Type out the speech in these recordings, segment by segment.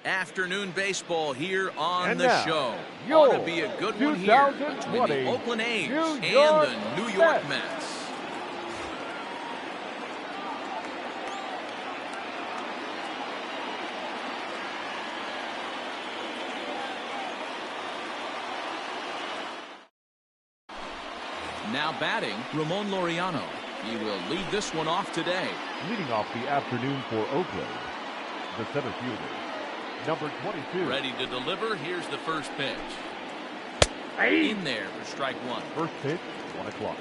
Afternoon baseball here on And the now, show. your Ought to be a good one here between 2020 the Oakland A's New and York the New York Mets. Now batting, Ramon Laureano. He will lead this one off today. Leading off the afternoon for Oakland, the center fielder, number 22. Ready to deliver. Here's the first pitch. In there for strike one. First pitch, 1 o'clock.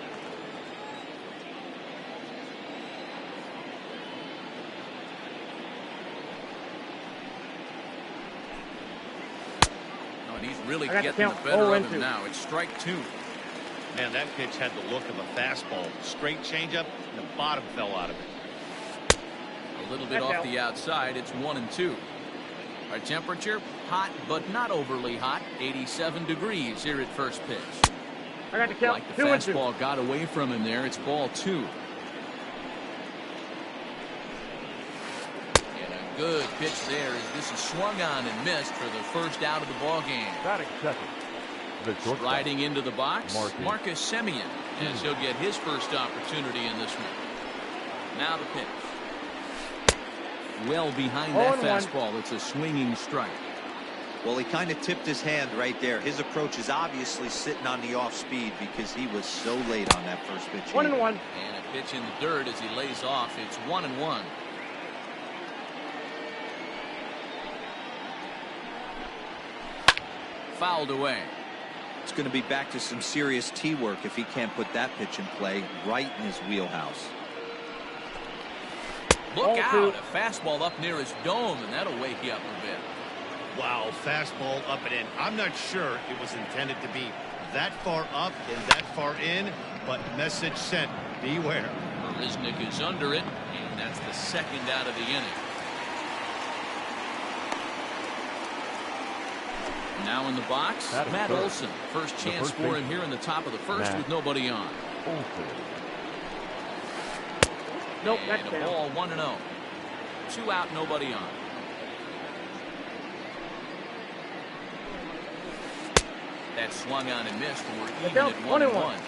Oh, and he's really getting the better of him now. It's strike two. Man, that pitch had the look of a fastball. Straight changeup, and the bottom fell out of it. A little bit off the outside. It's 1-2. Our temperature, hot but not overly hot. 87 degrees here at first pitch. I got to count. Like the fastball got away from him there. It's ball two. And a good pitch there as this is swung on and missed for the first out of the ball game. Batting second. Riding into the box, Marcus Semien, as Hmm. he'll get his first opportunity in this one. Now the pitch. Well behind that fastball. It's a swinging strike. Well, he kind of tipped his hand right there. His approach is obviously sitting on the off speed because he was so late on that first pitch. 1-1. And a pitch in the dirt as he lays off. It's 1-1. Fouled away. It's going to be back to some serious tee work if he can't put that pitch in play right in his wheelhouse. Look out, a fastball up near his dome, and that'll wake you up a bit. Wow, fastball up and in. I'm not sure it was intended to be that far up and that far in, but message sent, beware. Marisnick is under it, and that's the second out of the inning. Now in the box, Matt Olson. First chance for him here in the top of the first with nobody on. Nope, and that's a down. ball 1-0. 2 out, nobody on. That swung on and missed, and we're even at 1-1.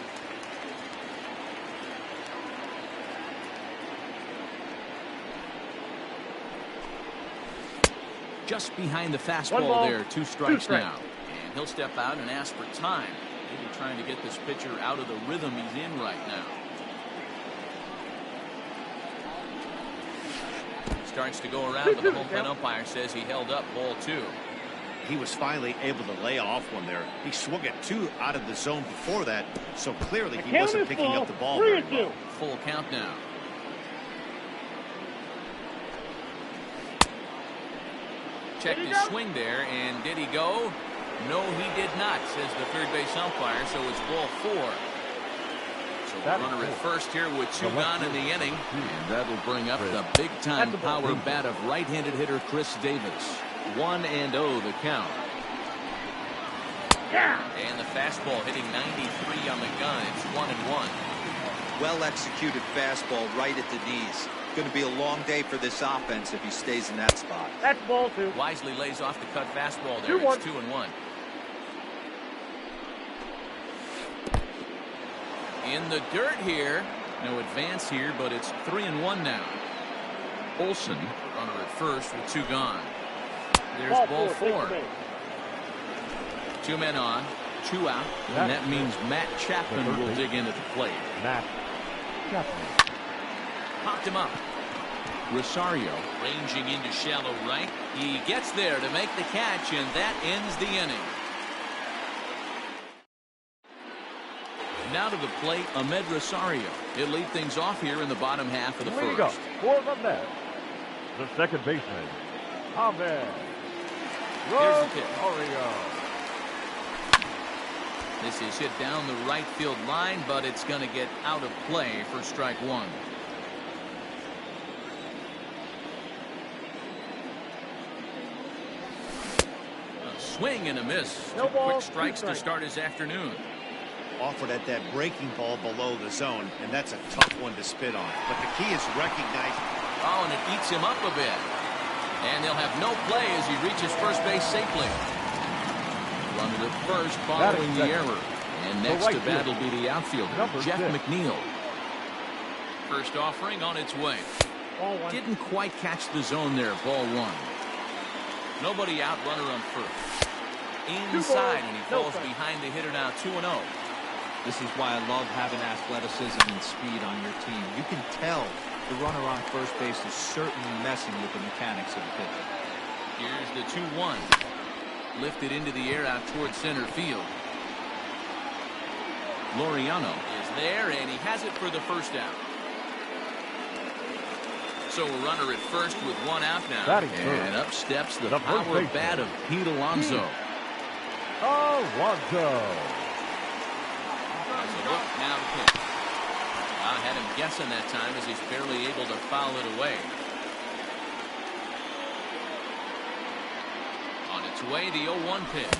Just behind the fastball there, 2 strikes now. And he'll step out and ask for time. Maybe trying to get this pitcher out of the rhythm he's in right now. Starts to go around, but the home plate umpire says he held up ball 2. He was finally able to lay off one there. He swung at 2 out of the zone before that, so clearly he wasn't picking up the ball very well. Full count now. Checked his swing there, and did he go? No, he did not, says the third base umpire, so it's ball 4. So the runner at first here with 2 gone in the inning, and that'll bring up the big-time power bat of right-handed hitter Chris Davis. 1-0 the count. And the fastball hitting 93 on the gun. It's 1-1. Well-executed fastball right at the knees. Going to be a long day for this offense if he stays in that spot. That's ball 2. Wisely lays off the cut fastball there. It's 2-1. In the dirt here. No advance here, but it's 3-1 now. Olson, runner at first with 2 gone. There's ball 4. 2 men on, 2 out, and that means Matt Chapman will dig in at the plate. Matt Chapman. Popped him up. Rosario ranging into shallow right. He gets there to make the catch, and that ends the inning. Now to the plate, Ahmed Rosario. He'll lead things off here in the bottom half of the first. Go for the Mets, the second baseman, Ahmed Rosario. This is hit down the right field line, but it's going to get out of play for strike 1. A swing and a miss. 2 quick strikes to start his afternoon. Offered at that breaking ball below the zone, and that's a tough one to spit on. But the key is recognizing. Oh, and it eats him up a bit. And they'll have no play as he reaches first base safely. Runner at first following the error. And next to bat will be the outfielder, Jeff McNeil. First offering on its way. Didn't quite catch the zone there. Ball one. Nobody out, runner on first. Inside, and he falls behind the hitter now, 2-0. This is why I love having athleticism and speed on your team. You can tell the runner on first base is certainly messing with the mechanics of the pitch. Here's the 2-1. Lifted into the air out towards center field. Laureano is there, and he has it for the first out. So a runner at first with one out now. And up steps the power bat of Pete Alonso. Alonso. Look, now the pitch. I had him guessing that time as he's barely able to foul it away. On its way, the 0-1 pitch.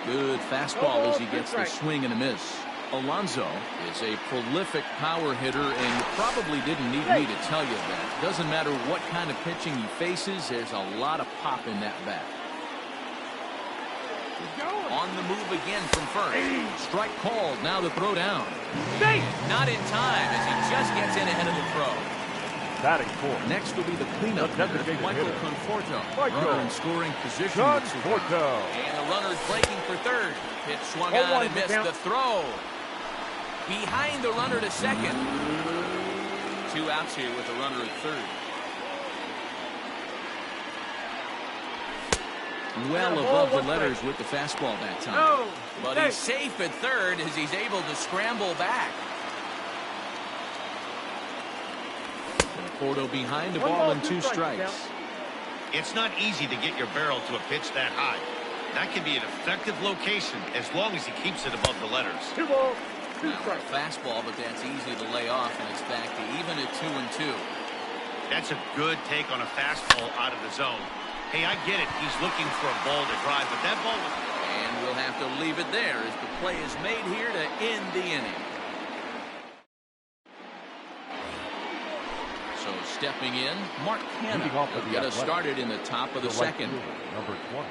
Good fastball as he gets the swing and a miss. Alonso is a prolific power hitter, and you probably didn't need me to tell you that. Doesn't matter what kind of pitching he faces, there's a lot of pop in that bat. On the move again from first. Strike called. Now the throw down. Not in time as he just gets in ahead of the throw. Batting fourth. Next will be the cleanup hitter, Michael Conforto. Runner in scoring position. Conforto. And the runner's breaking for third. Pitch swung on and missed the throw. Behind the runner to second. 2 outs here with the runner at third. Well above the letters with the fastball that time. But he's safe at third as he's able to scramble back. Conforto behind the ball and 2 strikes. It's not easy to get your barrel to a pitch that high. That can be an effective location as long as he keeps it above the letters. 2 balls, 2 now strikes. A fastball, but that's easy to lay off, and it's back to even at 2-2. That's a good take on a fastball out of the zone. Hey, I get it. He's looking for a ball to drive, but that ball was... And we'll have to leave it there as the play is made here to end the inning. So stepping in, Mark Hanna will get us started in the top of the second. Number 20,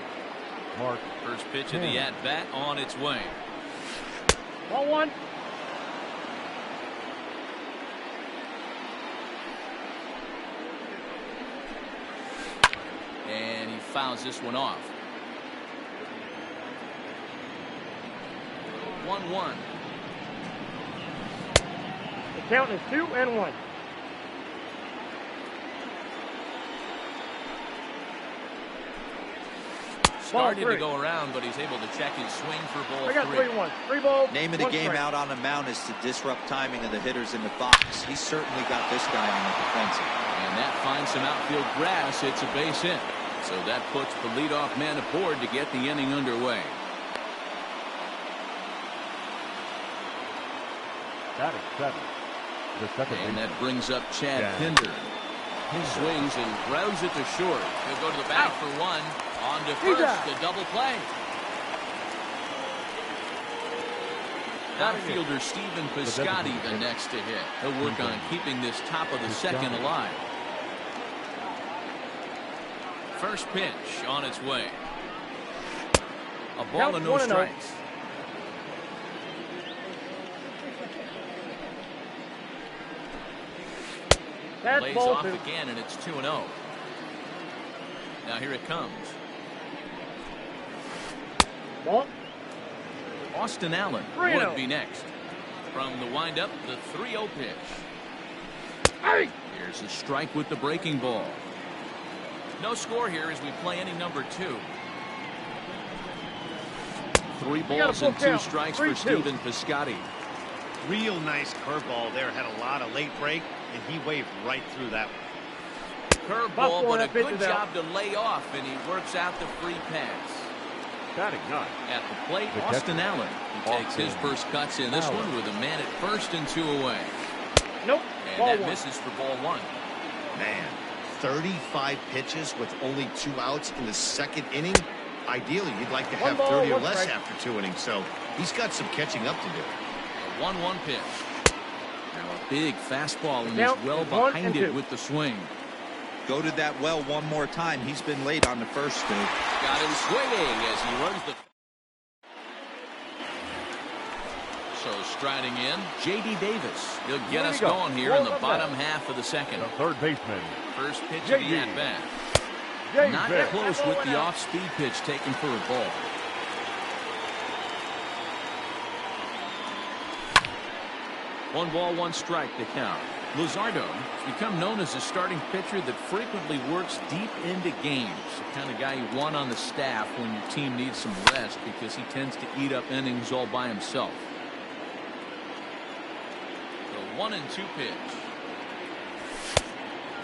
Mark. First pitch of the at-bat on its way. Ball 1. And he fouls this one off. 1-1. The count is 2-1. Started to go around, but he's able to check his swing for ball 3. I got 3-1. 3 balls. Name of the game out on the mound is to disrupt timing of the hitters in the box. He's certainly got this guy on the defensive. And that finds some outfield grass. It's a base hit. So that puts the leadoff man aboard to get the inning underway. Batting 7. The second. And that brings up Chad Pinder. He swings and grounds it to short. He'll go to the back for 1. On to first, the double play. Outfielder Stephen Piscotty the next to hit. He'll work on keeping this top of the second alive. First pitch on its way. A ball and no strikes. Lays off again, and it's 2-0. Now here it comes. Ball. Austin Allen would be next. From the windup, the 3-0 pitch. Here's a strike with the breaking ball. No score here as we play inning number 2. 3 balls and 2 strikes for Stephen Piscotty. Real nice curveball there. Had a lot of late break, and he waved right through that one. Curveball, but a good job to lay off, and he works out the free pass. Batting 9. At the plate, Austin Allen. He takes his first cuts in this one with a man at first and 2 away. Nope. And that misses for ball 1. Man, 35 pitches with only 2 outs in the second inning. Ideally, you'd like to have 30 or less after 2 innings, so he's got some catching up to do. A 1-1 pitch. Now a big fastball, and he's well behind it with the swing. Go to that well one more time. He's been late on the first two. Got him swinging as he runs the... So striding in, J.D. Davis. He'll get us going here in the bottom half of the second. The third baseman. First pitch of the at-bat. Not close with the off-speed pitch taken for a ball. One ball, one strike to count. Luzardo has become known as a starting pitcher that frequently works deep into games. The kind of guy you want on the staff when your team needs some rest because he tends to eat up innings all by himself. The 1-2 pitch.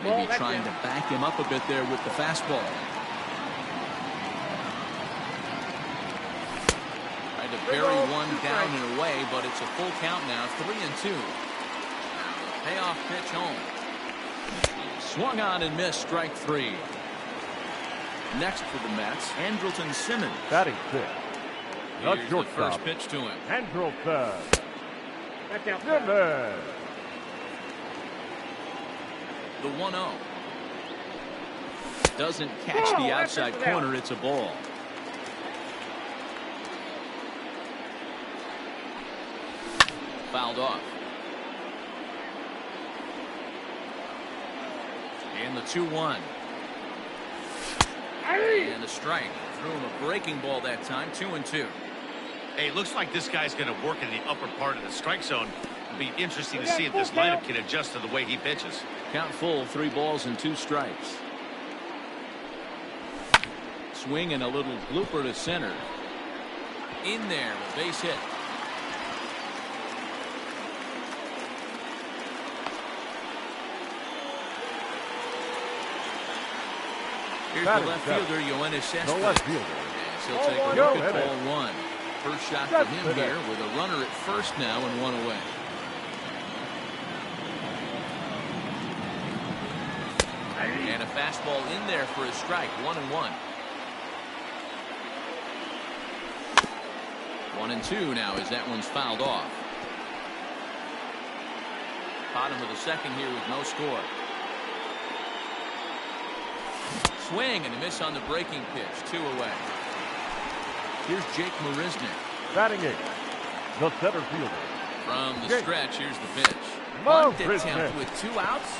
Maybe trying to back him up a bit there with the fastball. Tried to bury one down and away, but it's a full count now. 3-2. Payoff pitch home. Swung on and missed. Strike three. Next for the Mets, Andrelton Simmons. Batting fifth. Here's the first pitch to him. Andrelton Simmons. The 1-0. Doesn't catch the outside corner. It's a ball. Fouled off. And the 2-1. And a strike. Threw him a breaking ball that time. 2-2. Hey, looks like this guy's going to work in the upper part of the strike zone. It'll be interesting to see if this lineup can adjust to the way he pitches. Count full. 3 balls and 2 strikes. Swing and a little blooper to center. In there, a base hit. Here's the left fielder, Yoenis Cespedes. The left fielder. Yes, he'll take a look at ball one. First shot for him here with a runner at first now and 1 away. And a fastball in there for a strike. 1-1. 1-2 now as that one's fouled off. Bottom of the second here with no score. Swing and a miss on the breaking pitch. 2 away. Here's Jake Marisnick. Batting eighth. The center fielder. From the stretch, here's the pitch. Bunt attempt with 2 outs.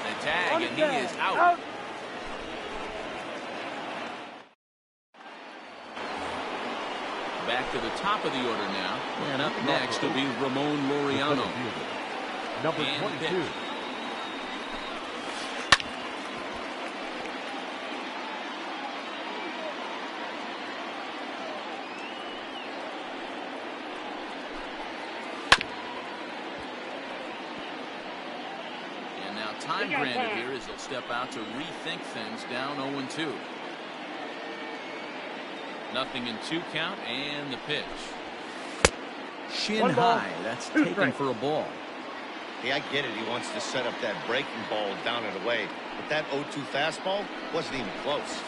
The tag, and he is out. Back to the top of the order now. And up next will be Ramon Laureano. Number 22. Time granted here as he'll step out to rethink things down 0-2. Nothing in 2 count and the pitch. Shin high. That's taken for a ball. Hey, I get it. He wants to set up that breaking ball down and away. But that 0-2 fastball wasn't even close.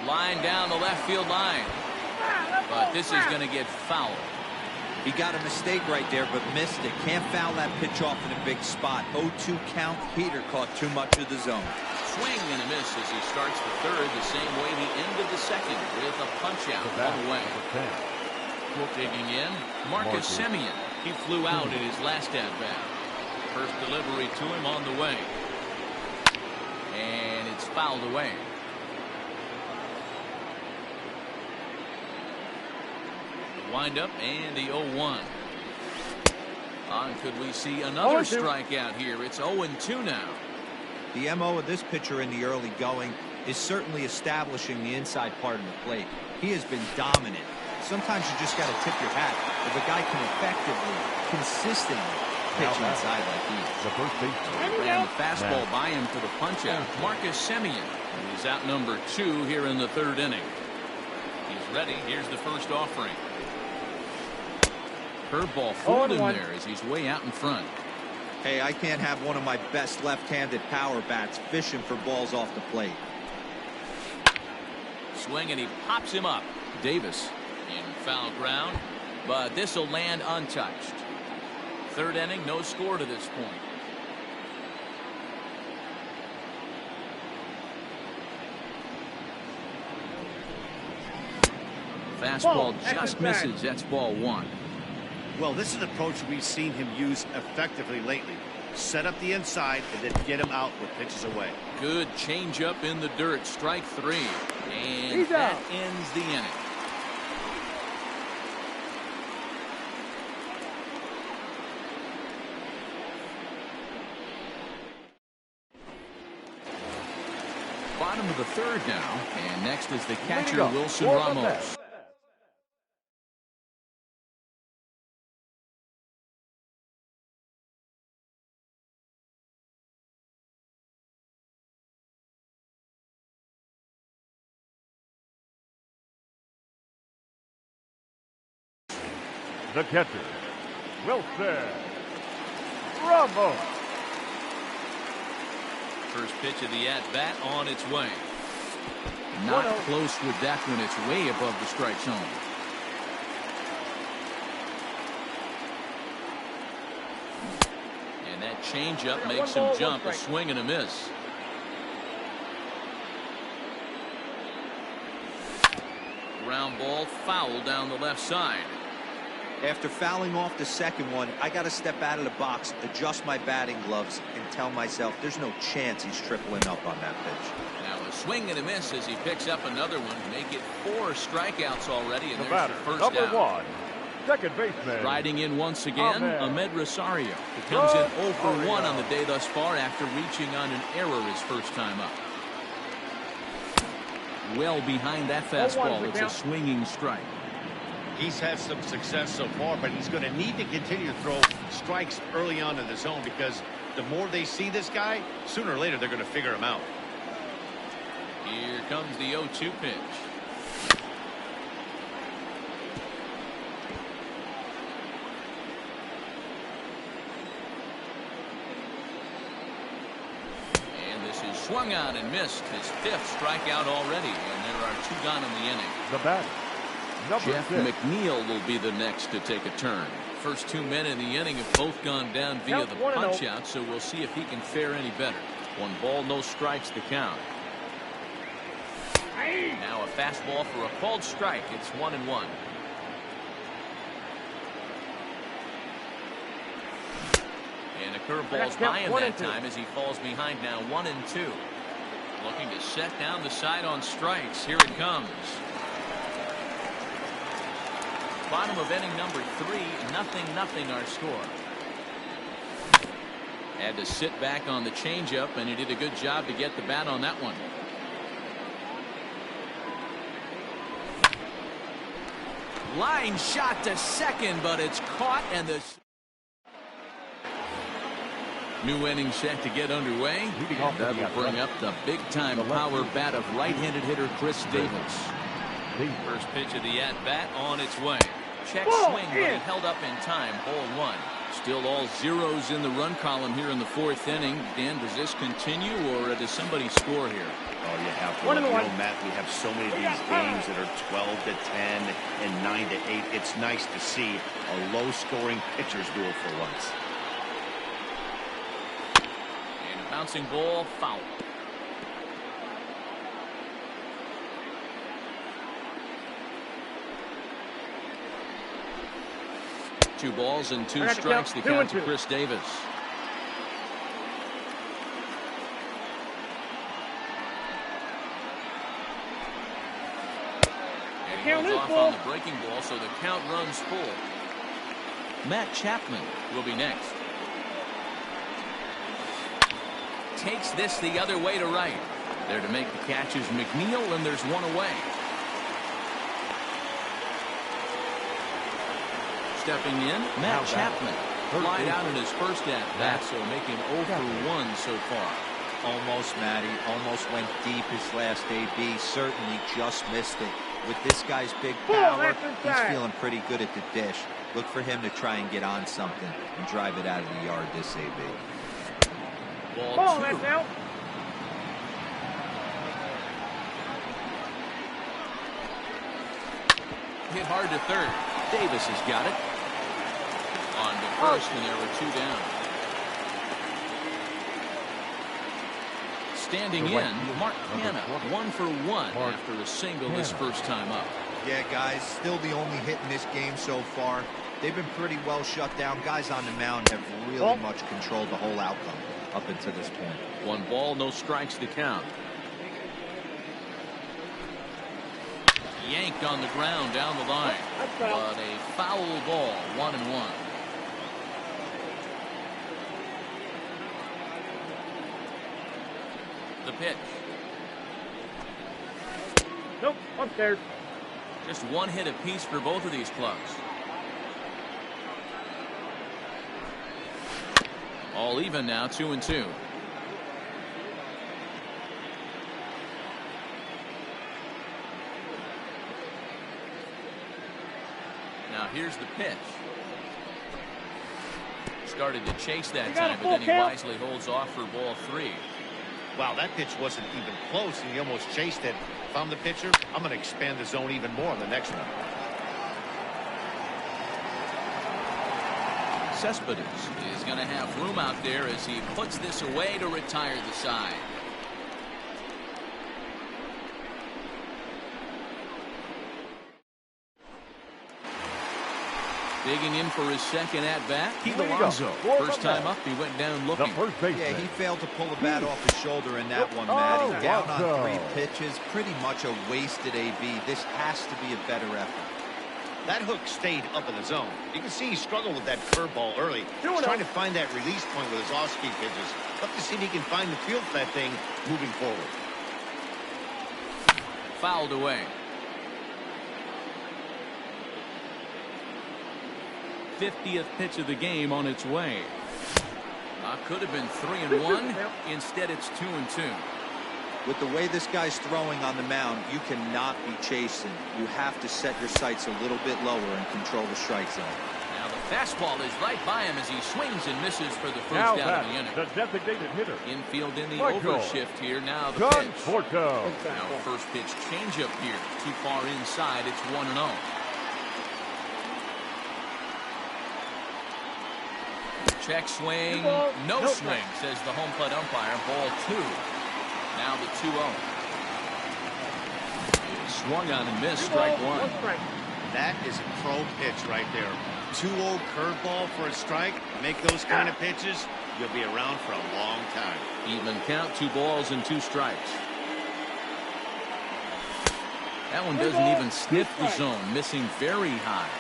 Line down the left field line. But this is going to get fouled. He got a mistake right there, but missed it. Can't foul that pitch off in a big spot. 0-2 count. Peter caught too much of the zone. Swing and a miss as he starts the third the same way he ended the second with a punch out 1 away. Digging in, Marcus Semien. He flew out in his last at-bat. First delivery to him on the way. And it's fouled away. Wind up and the 0-1. Could we see another strikeout here? It's 0-2 now. The MO of this pitcher in the early going is certainly establishing the inside part of the plate. He has been dominant. Sometimes you just got to tip your hat if a guy can effectively, consistently pitch inside like he is. The first baseman. Ran the fastball by him for the punch out. Marcus Semien. He's out number 2 here in the 3rd inning. He's ready. Here's the first offering. Curveball fooled him there as he's way out in front. Hey, I can't have one of my best left-handed power bats fishing for balls off the plate. Swing and he pops him up. Davis in foul ground, but this will land untouched. 3rd inning, no score to this point. Fastball just misses. That's ball one. Well, this is an approach we've seen him use effectively lately. Set up the inside and then get him out with pitches away. Good changeup in the dirt. Strike three. And that ends the inning. Bottom of the third now. And next is the catcher, Wilson Ramos. The catcher, Wilson Ramos. First pitch of the at-bat on its way. Not close with that one. It's way above the strike zone. And that changeup makes him jump. A swing and a miss. Ground ball foul down the left side. After fouling off the second one, I got to step out of the box, adjust my batting gloves, and tell myself there's no chance he's tripling up on that pitch. Now a swing and a miss as he picks up another one. Make it 4 strikeouts already, and The there's batter, the first number out. 1, second baseman. Riding in once again, Ahmed Rosario. He comes in 0 for 1 on the day thus far after reaching on an error his first time up. Well behind that fastball. It's a swinging strike. He's had some success so far, but he's going to need to continue to throw strikes early on in the zone because the more they see this guy, sooner or later they're going to figure him out. Here comes the 0-2 pitch. And this is swung on and missed. His 5th strikeout already, and there are 2 gone in the inning. The batter, number Jeff 6. McNeil will be the next to take a turn. First 2 men in the inning have both gone down via the punch out, so we'll see if he can fare any better. 1 ball, no strikes to count. Now a fastball for a called strike. It's 1-1. And a curveball's by him that time as he falls behind now 1-2. Looking to set down the side on strikes. Here it comes. Bottom of inning number 3, 0-0 our score. Had to sit back on the changeup, and he did a good job to get the bat on that one. Line shot to second, but it's caught, and the new inning set to get underway. And that'll bring up the big-time power bat of right-handed hitter Chris Davis. First pitch of the at-bat on its way. Check swing, but it held up in time. Ball 1. Still all zeros in the run column here in the 4th inning. Dan, does this continue, or does somebody score here? Oh, you have to. Matt, we have so many of these games that are 12-10 and 9-8. It's nice to see a low-scoring pitcher's duel for once. And a bouncing ball, foul. Two balls and 2 strikes to count to Chris Davis. And he goes off on the breaking ball, so the count runs full. Matt Chapman will be next. Takes this the other way to right. There to make the catch is McNeil, and there's 1 away. Stepping in, Matt Chapman. Flied out in his first at-bat, so making 0 for 1 so far. Almost, Matty. Almost went deep his last AB. Certainly just missed it. With this guy's big power, he's feeling pretty good at the dish. Look for him to try and get on something and drive it out of the yard this AB. Ball 2. That's out. Hit hard to third. Davis has got it. On to first, and there were 2 down. Standing in, Mark Hanna, 1 for 1 after a single his first time up. Yeah, guys, still the only hit in this game so far. They've been pretty well shut down. Guys on the mound have really much controlled the whole outcome up until this point. 1 ball, no strikes to count. Yanked on the ground down the line. But a foul ball, 1-1. The pitch. Nope, upstairs. Just 1 hit apiece for both of these clubs. All even now, 2-2. Now here's the pitch. Started to chase that time, but then he wisely holds off for ball 3. Wow, that pitch wasn't even close, and he almost chased it. If I'm the pitcher, I'm going to expand the zone even more on the next one. Cespedes is going to have room out there as he puts this away to retire the side. Digging in for his second at-bat, Alonso. First time up, he went down looking. Yeah, he failed to pull the bat off his shoulder in that one, Matty. Down on 3 pitches, pretty much a wasted AB. This has to be a better effort. That hook stayed up in the zone. You can see he struggled with that curveball early. He's trying to find that release point with his off-speed pitches. Look to see if he can find the feel for that thing moving forward. Fouled away. 50th pitch of the game on its way. Could have been 3-1. Instead, it's 2-2. With the way this guy's throwing on the mound, you cannot be chasing. You have to set your sights a little bit lower and control the strike zone. Now the fastball is right by him as he swings and misses for the first out of the inning. The designated hitter. Infield in the overshift here. Now the pitch. Now first pitch changeup here. Too far inside. It's 1-0. Check swing. No swing, says the home plate umpire. Ball 2. Now the 2-0. Swung on and missed. Strike 1. That is a pro pitch right there. 2-0 curveball for a strike. Make those kind of pitches, you'll be around for a long time. Even count. 2 balls and 2 strikes. That one doesn't even sniff the zone. Missing very high.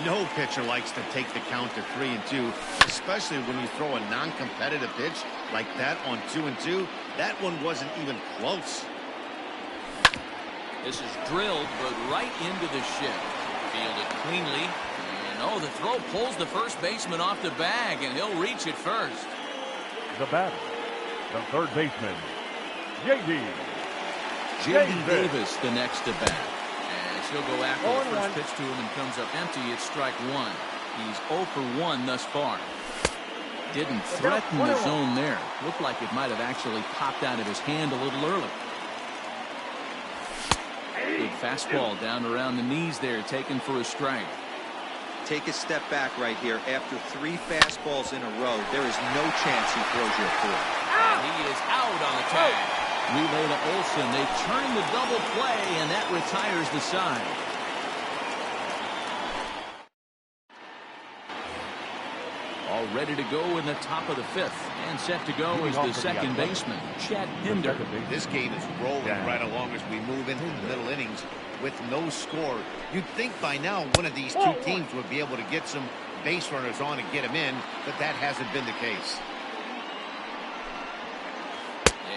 No pitcher likes to take the count to 3-2, especially when you throw a non-competitive pitch like that on 2-2. That one wasn't even close. This is drilled, but right into the shift. Fielded cleanly. And the throw pulls the first baseman off the bag, and he'll reach it first. The batter, the third baseman, J.D. Davis, the next to bat. He'll go after the first pitch to him and comes up empty. It's strike 1. He's 0 for 1 thus far. Didn't threaten the zone there. Looked like it might have actually popped out of his hand a little early. Big fastball down around the knees there, taken for a strike. Take a step back right here. After 3 fastballs in a row, there is no chance he throws you a 4. And he is out on the tag. Relay to Olsen. They turn the double play, and that retires the side. All ready to go in the top of the 5th. And set to go is the second baseman, Chad Pinder. This game is rolling right along as we move into the middle innings with no score. You'd think by now one of these 2 teams would be able to get some base runners on and get them in, but that hasn't been the case.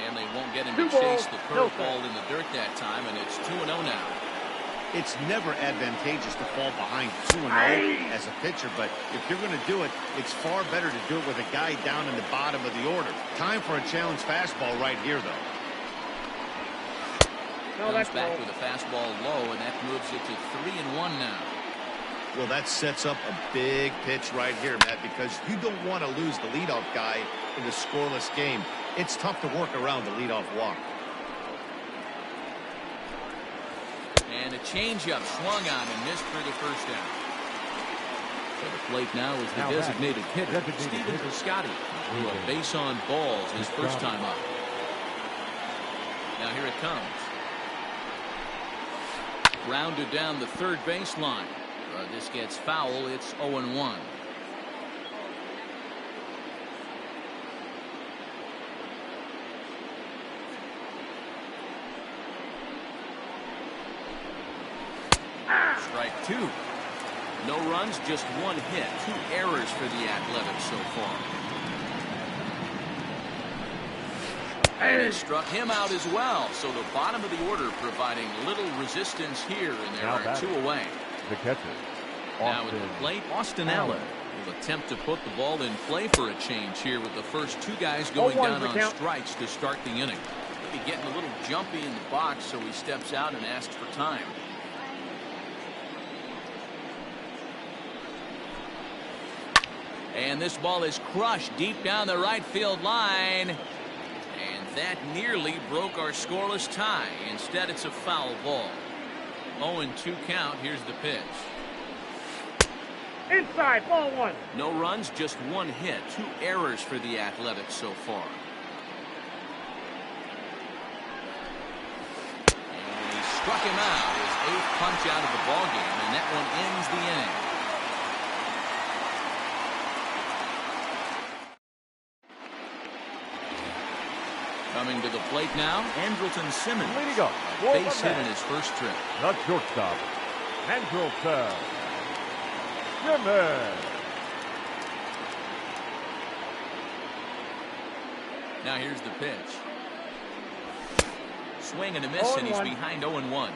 And they won't get him to chase the curveball in the dirt that time, and it's 2-0 now. It's never advantageous to fall behind 2-0 as a pitcher, but if you're going to do it, it's far better to do it with a guy down in the bottom of the order. Time for a challenge fastball right here, though. Comes back with a fastball low, and that moves it to 3-1 now. Well, that sets up a big pitch right here, Matt, because you don't want to lose the leadoff guy in the scoreless game. It's tough to work around the leadoff walk. And a changeup swung on and missed for the first down. So the plate now is the designated hitter, Stephen Piscotty, who a base on balls his first time up. Now here it comes. grounded down the third baseline. This gets foul. It's 0-1. Strike two. No runs, just one hit. 2 errors for the Athletics so far. And it struck him out as well. So the bottom of the order providing little resistance here, and there are 2 away. The catcher. Now at the plate, Austin Allen will attempt to put the ball in play for a change here with the first 2 guys going down on strikes to start the inning. Maybe getting a little jumpy in the box, so he steps out and asks for time. And this ball is crushed deep down the right field line. And that nearly broke our scoreless tie. Instead, it's a foul ball. 0-2 count. Here's the pitch. Inside, ball 1. No runs, just 1 hit. 2 errors for the Athletics so far. And he struck him out. His 8th punch out of the ballgame, and that one ends the inning. Coming to the plate now, Andrelton Simmons. Leading up, Base hit in his first trip. The shortstop, Andrelton Simmons. Now here's the pitch. Swing and a miss, and he's behind 0-1.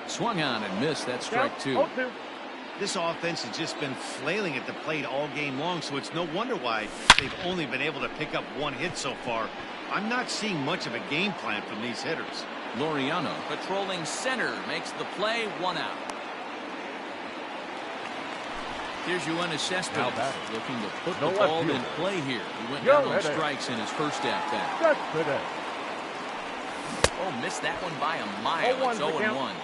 Swung on and missed. That's strike 2. 0-2. This offense has just been flailing at the plate all game long, so it's no wonder why they've only been able to pick up 1 hit so far. I'm not seeing much of a game plan from these hitters. Laureano patrolling center makes the play. 1 out. Here's Yoenis Cespedes looking to put the ball in play here. He went down on strikes in his first at-bat. Oh, missed that one by a mile. It's 0-1.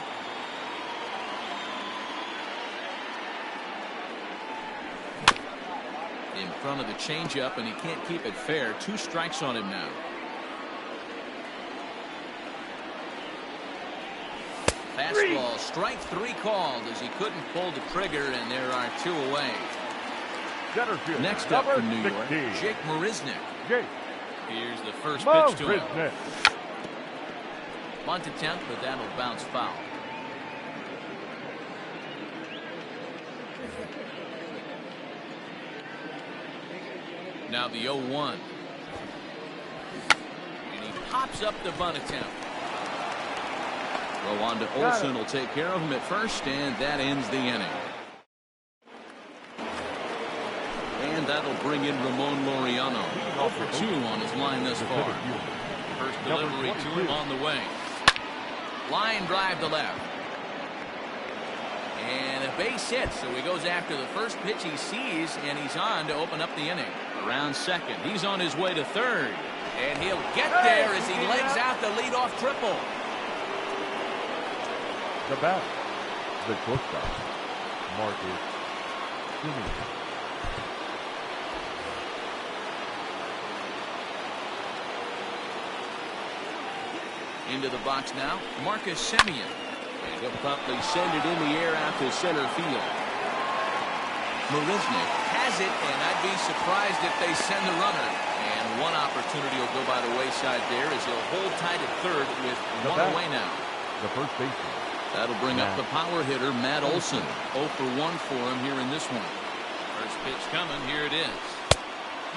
In front of the changeup, and he can't keep it fair. 2 strikes on him now. Fastball, strike 3 called as he couldn't pull the trigger, and there are 2 away. Next up for New York, Jake Marisnick. Here's the first pitch to him. Bunt attempt, but that'll bounce foul. Now the 0-1. And he pops up the bunt attempt. Go on to Olsen, will take care of him at first, and that ends the inning. And that'll bring in Ramon Laureano. 0 for 2 on his line thus far. First delivery to him on the way. Line drive to left. And a base hit, so he goes after the first pitch he sees, and he's on to open up the inning. Around second, he's on his way to third, and he'll get there as he legs out the leadoff triple. The bat, the shortstop, Marcus Semien. Into the box now, Marcus Semien. And he'll promptly send it in the air out to center field. Marisnick has it, and I'd be surprised if they send the runner. And one opportunity will go by the wayside there as he'll hold tight at third with 1 away now. The first baseman. That'll bring up the power hitter, Matt Olson. 0 for 1 for him here in this one. First pitch coming. Here it is.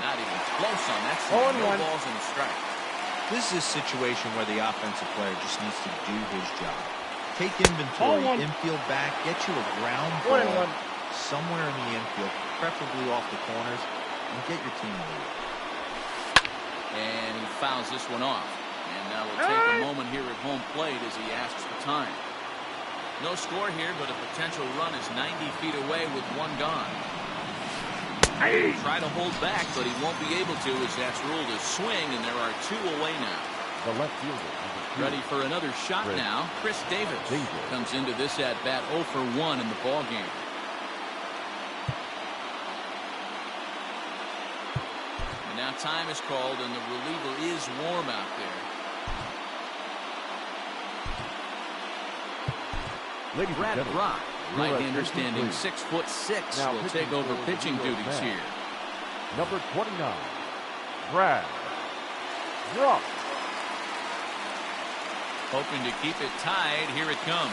Not even close on that. No balls and a strike. This is a situation where the offensive player just needs to do his job. Take inventory, infield back, get you a ground ball somewhere in the infield, preferably off the corners, and get your team moving. And he fouls this one off. And now we'll take a moment here at home plate as he asks for time. No score here, but a potential run is 90 feet away with 1 gone. He'll try to hold back, but he won't be able to as that's ruled a swing, and there are 2 away now. The left fielder. Ready for another shot now. Chris Davis comes into this at-bat 0 for 1 in the ballgame. Timeout time is called, and the reliever is warm out there. Ladies and Brad gentlemen, Brock, you are at right-hander 15, standing please. 6'6", Now will pitching take over for the pitching New York duties Mets. here. Number 29, Brad Brock. Hoping to keep it tied. Here it comes.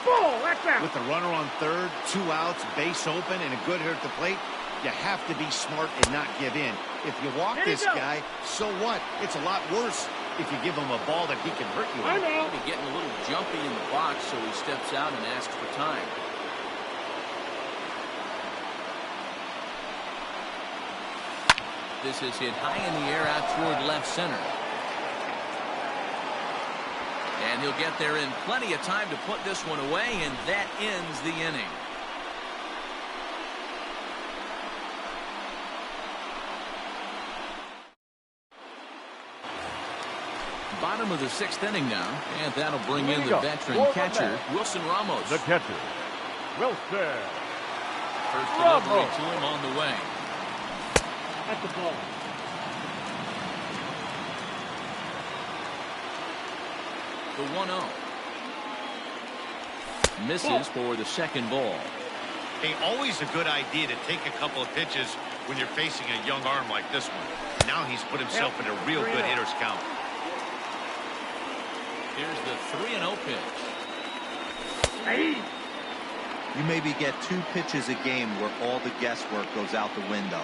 Ball, that's out. With the runner on third, 2 outs, base open, and a good hitter at the plate, you have to be smart and not give in. If you walk Here he this goes. guy, so what? It's a lot worse if you give him a ball that he can hurt you I with. know. Maybe getting a little jumpy in the box, so he steps out and asks for time. This is hit high in the air out toward left center. And he'll get there in plenty of time to put this one away, and that ends the inning. Bottom of the 6th inning now, and that'll bring in the veteran catcher, Wilson Ramos. The catcher, Wilson First Ramos. delivery to him on the way. That's the ball. The 1-0. Misses for the second ball. Hey, always a good idea to take a couple of pitches when you're facing a young arm like this one. Now he's put himself in a real good hitter's count. Here's the 3-0 pitch. Hey. You maybe get 2 pitches a game where all the guesswork goes out the window.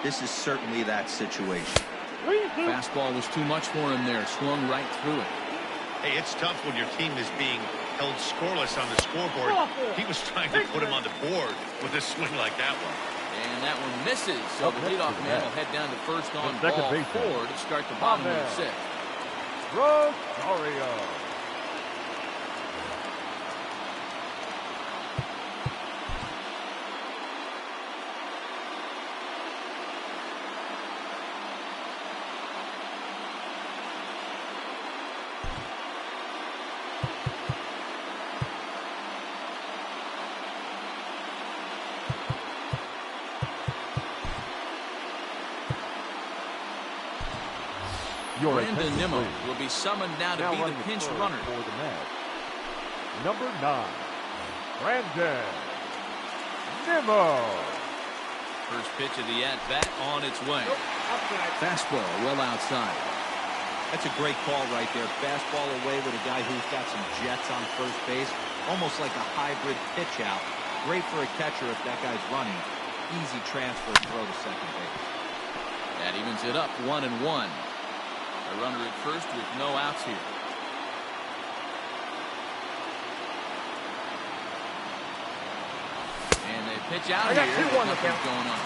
This is certainly that situation. Fastball was too much for him there. Swung right through it. Hey, it's tough when your team is being held scoreless on the scoreboard. He was trying to put him on the board with a swing like that one. And that one misses. So the leadoff man will head down to first on second ball baseman. 4 to start the bottom of the 6th. Rosario. Your Brandon attention, Nimmo please. will be summoned now to Now be the running pinch third runner. for the Mets. Number 9, Brandon Nimmo. First pitch of the at-bat on its way. Outside. Fastball well outside. That's a great call right there. Fastball away with a guy who's got some jets on first base. Almost like a hybrid pitch out. Great for a catcher if that guy's running. Easy transfer throw to second base. That evens it up 1-1. A runner at first with no outs here. And they pitch out I got here. 2-1 but to nothing's count. going on.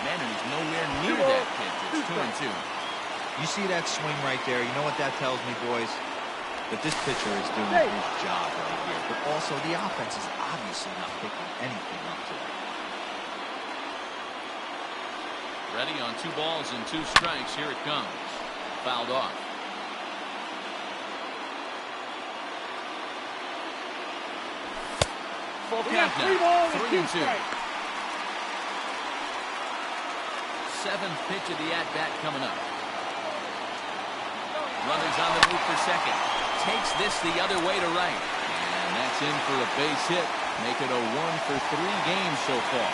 Man, and he's nowhere near that pitch. It's 2-2. You see that swing right there? You know what that tells me, boys? That this pitcher is doing his job right here. But also, the offense is obviously not picking anything up today. Ready on 2 balls and 2 strikes. Here it comes. Fouled off. Full We got count 3 now. balls and 2 3-2. strikes. 7th pitch of the at-bat coming up. Runners on the move for second. Takes this the other way to right. And that's in for a base hit. Make it a 1-for-3 game so far.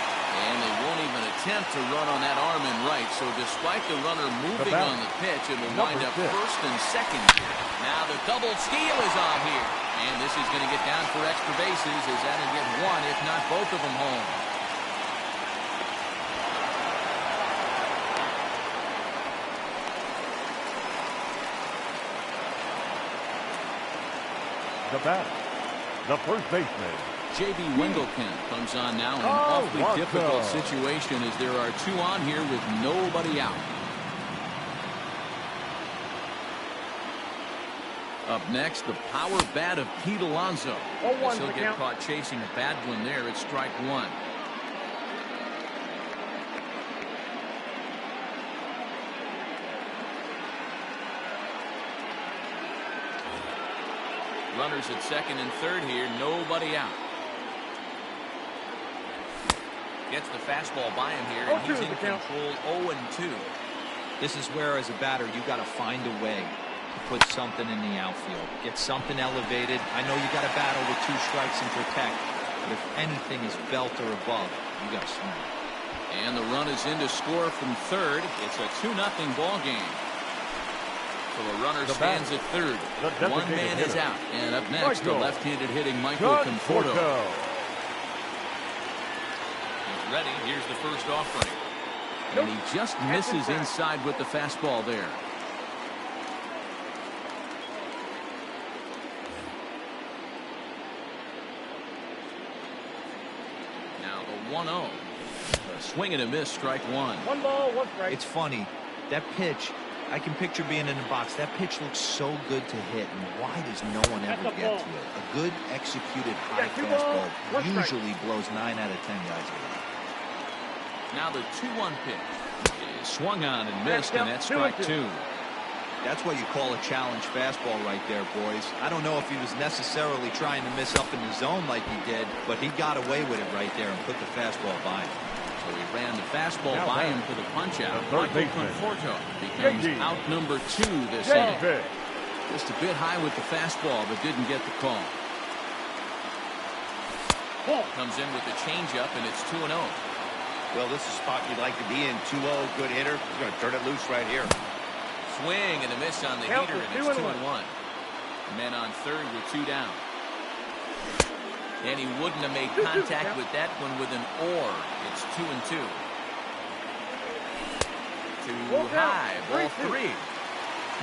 And they won't even attempt to run on that arm in right. So despite the runner moving on the pitch, it will wind up first and second here. Now the double steal is on here. And this is going to get down for extra bases as that'll get 1, if not both of them home. The batter, the first baseman, J.B. Wendelken comes on now in an Oh, awfully Watson. difficult situation as there are 2 on here with nobody out. Up next, the power bat of Pete Alonso. 0-1 As he'll the get count. caught chasing a bad one there. It's strike 1. Runners at second and third here. Nobody out. Gets the fastball by him here, and he's in control. 0-2. This is where, as a batter, you got to find a way to put something in the outfield. Get something elevated. I know you got to battle with 2 strikes and protect, but if anything is belt or above, you got to swing. And the run is in to score from third. It's a 2-0 ball game. So the runner stands at third. One man is out. And up next, the left-handed hitting Michael Conforto. He's ready. Here's the first offering. And he just misses inside with the fastball there. Now the 1-0. A swing and a miss, strike one. 1 ball, 1 strike. It's funny. That pitch, I can picture being in the box. That pitch looks so good to hit, and why does no one ever get to it? A good executed high fastball usually blows 9 out of 10 guys away. Now the 2-1 pitch is swung on and missed, and that's strike 2. That's what you call a challenge fastball right there, boys. I don't know if he was necessarily trying to miss up in the zone like he did, but he got away with it right there and put the fastball by him. So he ran the fastball by him for the punch-out. Michael Conforto becomes out number 2 this inning. Just a bit high with the fastball, but didn't get the call. Comes in with the changeup, and it's 2-0. Well, this is a spot you'd like to be in. 2-0, good hitter. He's going to turn it loose right here. Swing and a miss on the heater, and it's 2-1. Men on third with 2 down. And he wouldn't have made contact with that one with an or. It's 2-2. Too high, ball 3.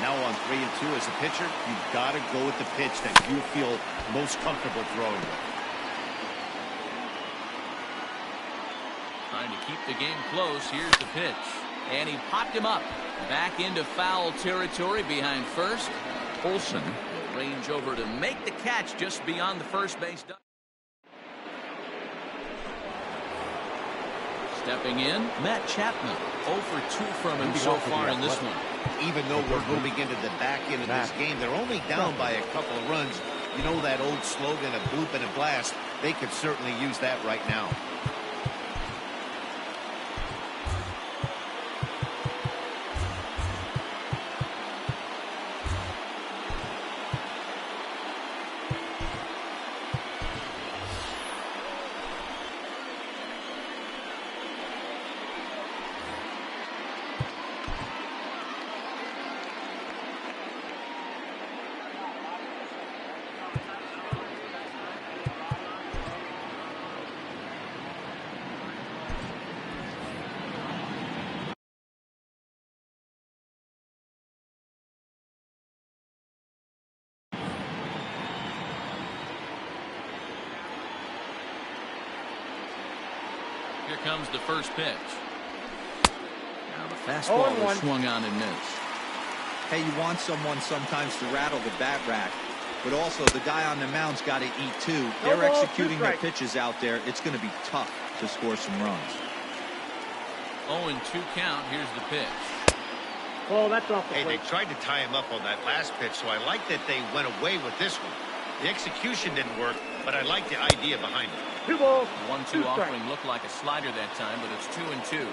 Now on 3-2 as a pitcher, you've got to go with the pitch that you feel most comfortable throwing with. Trying to keep the game close. Here's the pitch. And he popped him up. Back into foul territory behind first. Olsen will range over to make the catch just beyond the first base. Stepping in, Matt Chapman. 0 for 2 from him so far in this one. Even though we're moving into the back end of this game, they're only down by a couple of runs. You know that old slogan, a bloop and a blast. They could certainly use that right now. Here comes the first pitch. Now the fastball is swung on and missed. Hey, you want someone sometimes to rattle the bat rack, but also the guy on the mound's got to eat too. They're executing their pitches out there. It's going to be tough to score some runs. 0-2 count. Here's the pitch. Oh, that's off the plate. plate. They tried to tie him up on that last pitch, so I like that they went away with this one. The execution didn't work, but I like the idea behind it. 2 balls. 1-2 offering looked like a slider that time, but it's 2-2.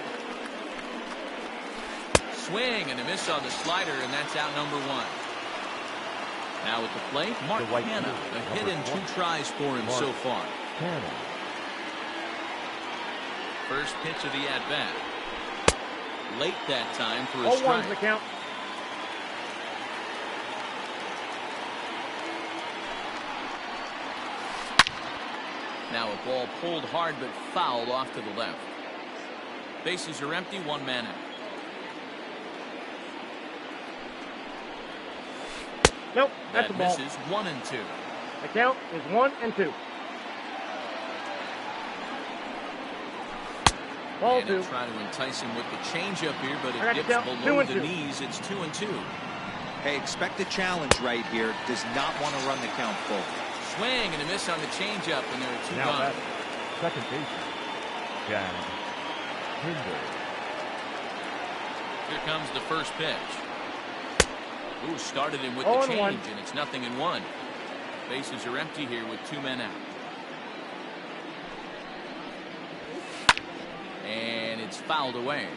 Swing and a miss on the slider, and that's out number 1. Now at the plate, Mark Hanna. A hit in 2 tries for him so far. First pitch of the at-bat. Late that time for a strike. 0-1's the count. Now a ball pulled hard but fouled off to the left. Bases are empty, 1 man out. Nope, that's a ball. Misses. 1-2. The count is 1-2. Ball 2. Try to entice him with the changeup here, but it dips below the knees. It's 2-2. Hey, expect a challenge right here. Does not want to run the count full. Swing and a miss on the changeup, and there are 2 now gone. Second baseman, Chad Pinder. Here comes the first pitch. Ooh, started him with the change, and it's 0-1. Bases are empty here with 2 men out. And it's fouled away.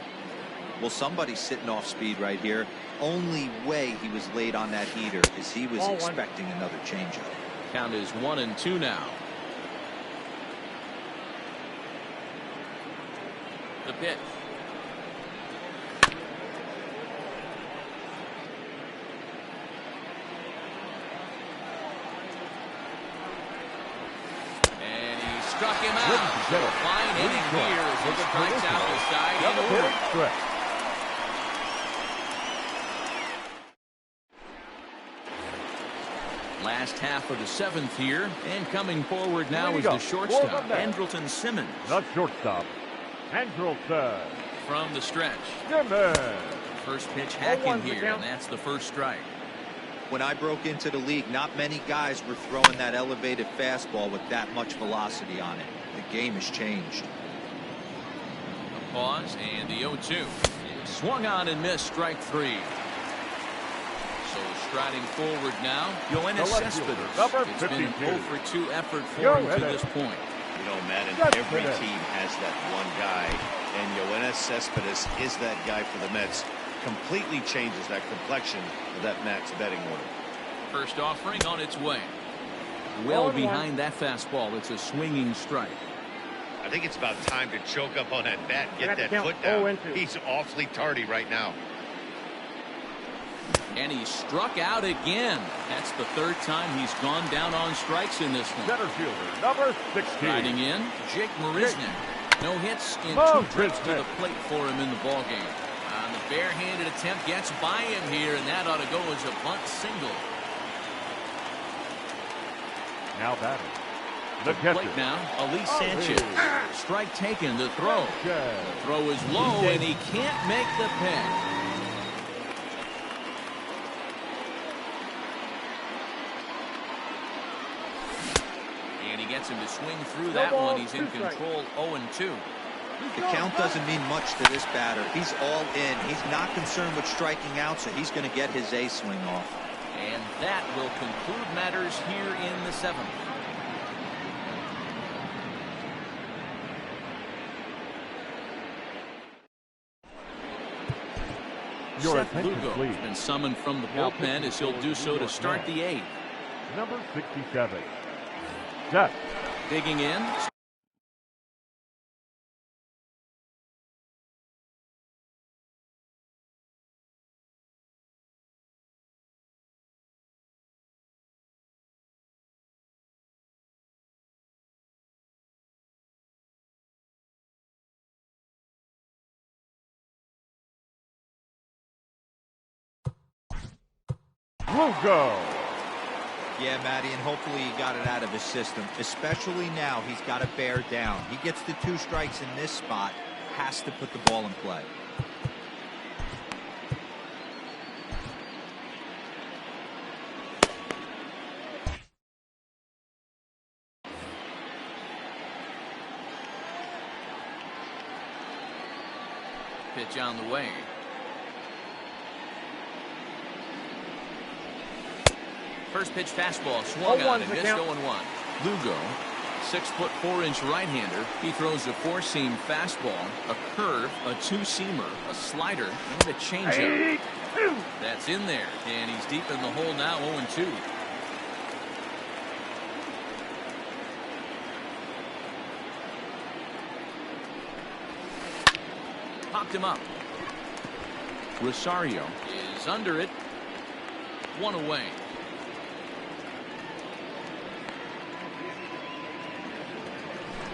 Well, somebody's sitting off speed right here. Only way he was late on that heater is he was expecting another changeup. Count is 1-2 now. The pitch. And he struck him out. So a fine inning here as he strikes out the side in order. Last half of the 7th here, and coming forward now is the shortstop, Andrelton Simmons. The shortstop, Andrelton. From the stretch. Simmons. First pitch hacking here, and that's the first strike. When I broke into the league, not many guys were throwing that elevated fastball with that much velocity on it. The game has changed. A pause, and the 0-2. Swung on and missed, strike 3. So striding forward now, Yoenis Cespedes. It's been an 0-for-2 effort for him to this point. You know, Madden, every team has that one guy, and Yoenis Cespedes is that guy for the Mets. Completely changes that complexion of that Mets betting order. First offering on its way. Well behind that fastball. It's a swinging strike. I think it's about time to choke up on that bat and get that foot down. He's awfully tardy right now. And he struck out again. That's the 3rd time he's gone down on strikes in this one. Center fielder, number 16. Riding in, Jake Marisnick. No hits in 2 trips to the plate for him in the ballgame. On the barehanded attempt, gets by him here, and that ought to go as a bunt single. Now batting. The plate now, Elise Sanchez. Strike taken, the throw. The throw is low, and he can't make the pick. Gets him to swing through that one. He's in control. 0-2. The count doesn't mean much to this batter. He's all in. He's not concerned with striking out, so he's going to get his A swing off. And that will conclude matters here in the 7th. Seth Lugo has been summoned from the bullpen as he'll do so to start the 8th. Number 67. Seth. Digging in. Lugo. Yeah, Matty, and hopefully he got it out of his system. Especially now, he's got to bear down. He gets the 2 strikes in this spot, has to put the ball in play. Pitch on the way. First pitch fastball swung on and missed. 0-1. Lugo, 6'4" right-hander. He throws a 4-seam fastball, a curve, a 2-seamer, a slider, and a changeup. That's in there, and he's deep in the hole now. 0-2. Popped him up. Rosario is under it. 1 away.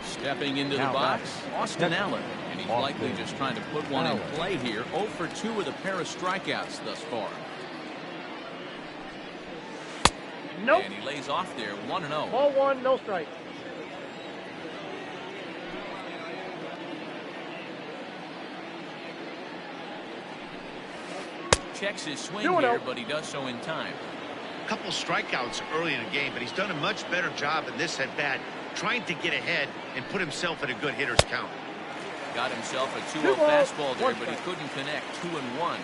Stepping into the box, Austin Allen. And he's likely just trying to put one in play here. 0-for-2 with a pair of strikeouts thus far. Nope. And he lays off there, 1-0. Ball 1, no strike. Checks his swing here, but he does so in time. A couple strikeouts early in the game, but he's done a much better job in this at-bat, trying to get ahead and put himself in a good hitter's count. Got himself a 2-0 fastball there, but he couldn't connect. 2-1.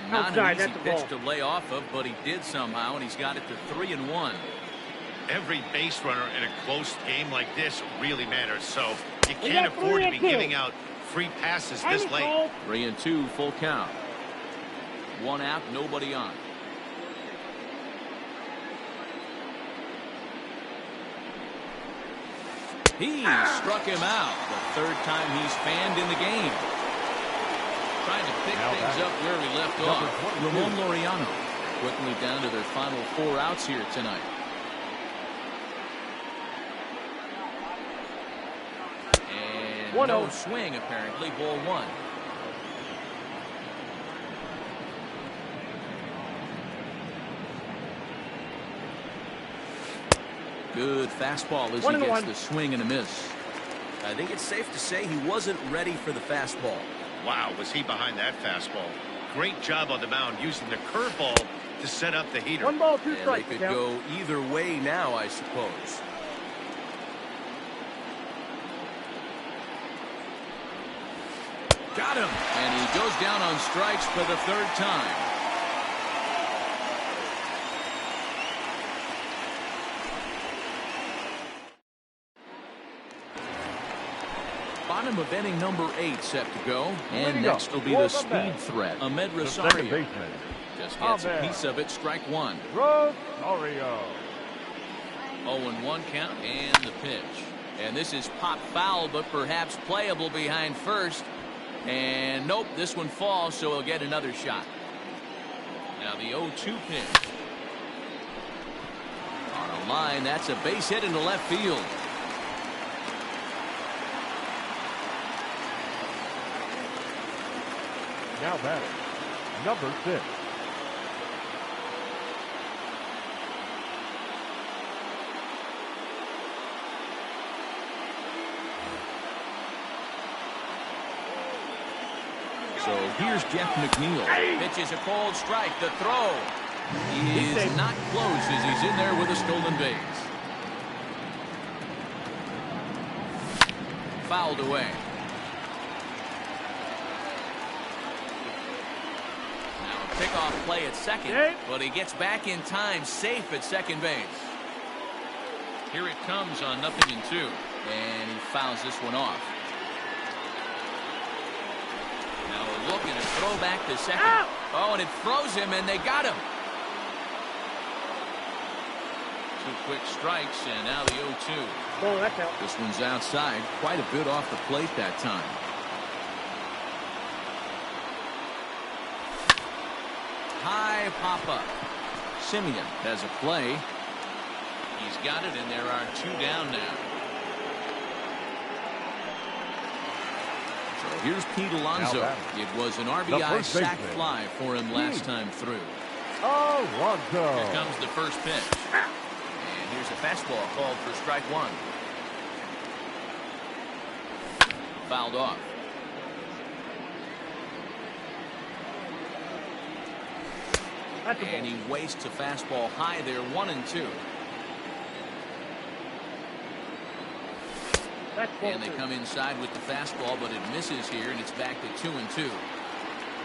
not an Outside, easy that's a pitch to ball. lay off of, but he did somehow, and he's got it to 3-1. Every base runner in a close game like this really matters, so you We can't got afford to 3-2. be giving out free passes this Time late. call. 3-2, full count. One out, nobody on. He struck him out the third time he's fanned in the game. Trying to pick Now things back. up where he left Number off. 22. Ramon Laureano quickly down to their final 4 outs here tonight. And 1-0. no swing apparently, ball 1. Good fastball as he 1-1. gets the swing and a miss. I think it's safe to say he wasn't ready for the fastball. Wow, was he behind that fastball. Great job on the mound using the curveball to set up the heater. 1 ball, 2 And they strikes. could Count. go either way now, I suppose. Got him. And he goes down on strikes for the 3rd time. Bottom of inning number 8 set to go. And Ready to next go. will be For the the speed bat. threat, Ahmed The second Rosario. baseman, Just gets a Ahmed. piece of it, strike 1. Rosario. 0-1 count and the pitch. And this is pop foul, but perhaps playable behind first. And nope, this one falls, so he'll get another shot. Now the 0-2 pitch. On a line, that's a base hit into left field. Now batting, number 6. So here's Jeff McNeil. Pitches a cold strike. The throw. He is not close as he's in there with a stolen base. Fouled away. Now a pickoff play at second, but he gets back in time, safe at second base. Here it comes on 0-2, and he fouls this one off. Now a look and a throw back to second. Oh, and it froze him, and they got him. 2 quick strikes, and now the 0-2. Oh, that's out. This one's outside, quite a bit off the plate that time. High pop-up. Simeon has a play. He's got it, and there are 2 down now. So here's Pete Alonso. It was an RBI first sac baseman. fly for him last time through. Alonso. Here comes the first pitch. And here's a fastball called for strike 1. Fouled off. That's a And ball. he wastes a fastball high there, 1-2. That's ball And they 2. come inside with the fastball, but it misses here, and it's back to 2-2.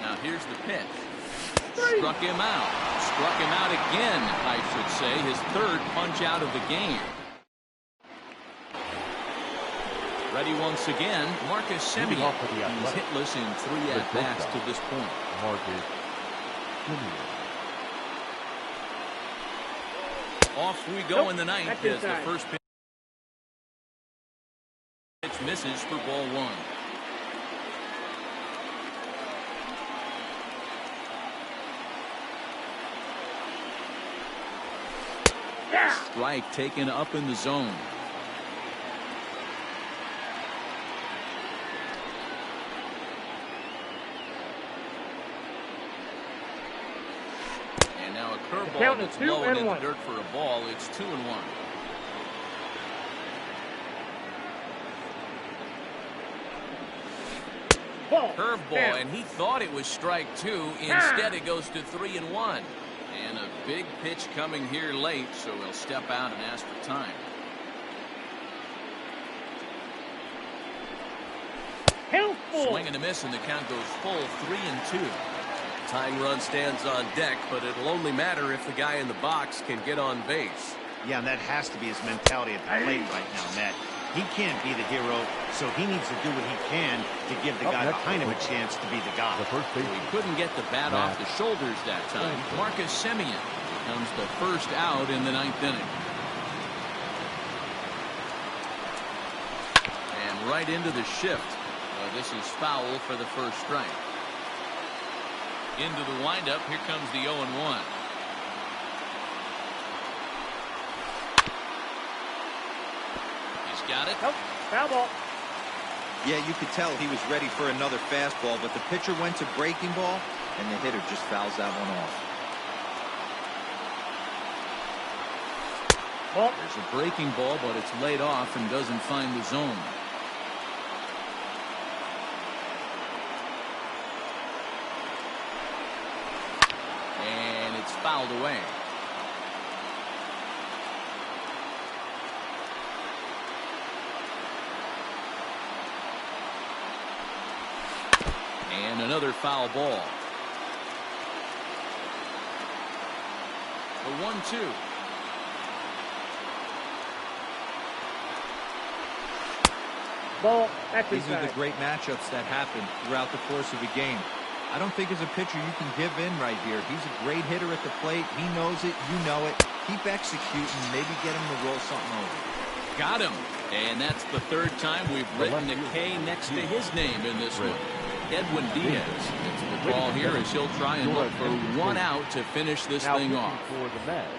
Now here's the pitch. Struck him out. Struck him out again, I should say. His 3rd punch out of the game. Ready once again, Marcus Semien. off for the He's Athletics. hitless in 3 at-bats to this point. Marcus Semien. Off we go Nope, in the 9th that's as the inside. first pitch misses for ball 1. Strike taken up in the zone. And now a curveball count is that's 2 low and and in the 1. dirt for a ball. It's 2-1. Ball. Curveball, Down. and he thought it was strike 2. Instead, it goes to 3-1. And a big pitch coming here late, so he'll step out and ask for time. Count full. Swing and a miss, and the count goes full, 3-2. Tying run stands on deck, but it'll only matter if the guy in the box can get on base. Yeah, and that has to be his mentality at the plate right now, Matt. He can't be the hero, so he needs to do what he can to give the guy behind him a chance to be the guy. The first baseman. He couldn't get the bat off the shoulders that time. Marcus Semien becomes the first out in the 9th inning. And right into the shift. This is foul for the first strike. Into the windup. Here comes the 0-1. He's got it. Nope. Foul ball. Yeah, you could tell he was ready for another fastball, but the pitcher went to breaking ball, and the hitter just fouls that one off. Ball. There's a breaking ball, but it's laid off and doesn't find the zone. And it's fouled away. And another foul ball. The 1-2. Ball. Back These are inside. the great matchups that happen throughout the course of a game. I don't think as a pitcher you can give in right here. He's a great hitter at the plate. He knows it. You know it. Keep executing. Maybe get him to roll something over. Got him. And that's the third time we've written a K next to his name in this one. Edwin Diaz gets the ball here as he'll try and look for one out to finish this Now thing pitching off. for the Mets,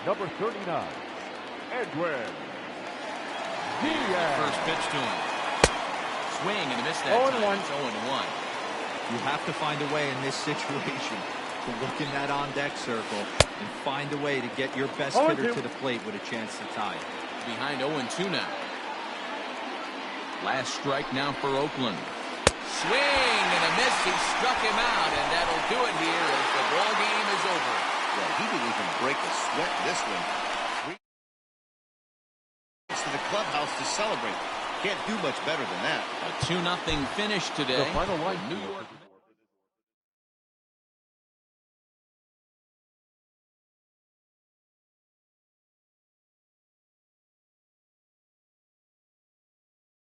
number 39, Edwin Diaz. First pitch to him. Swing and a miss that 0-1. time. It's 0-1. You have to find a way in this situation to look in that on-deck circle and find a way to get your best 0-2. hitter to the plate with a chance to tie it. Behind 0-2 now. Last strike now for Oakland. Swing and a miss. He struck him out, and that'll do it here as the ball game is over. Well, he didn't even break a sweat this one. To the clubhouse to celebrate. Can't do much better than that. A 2-0 finish today. The final line. New York.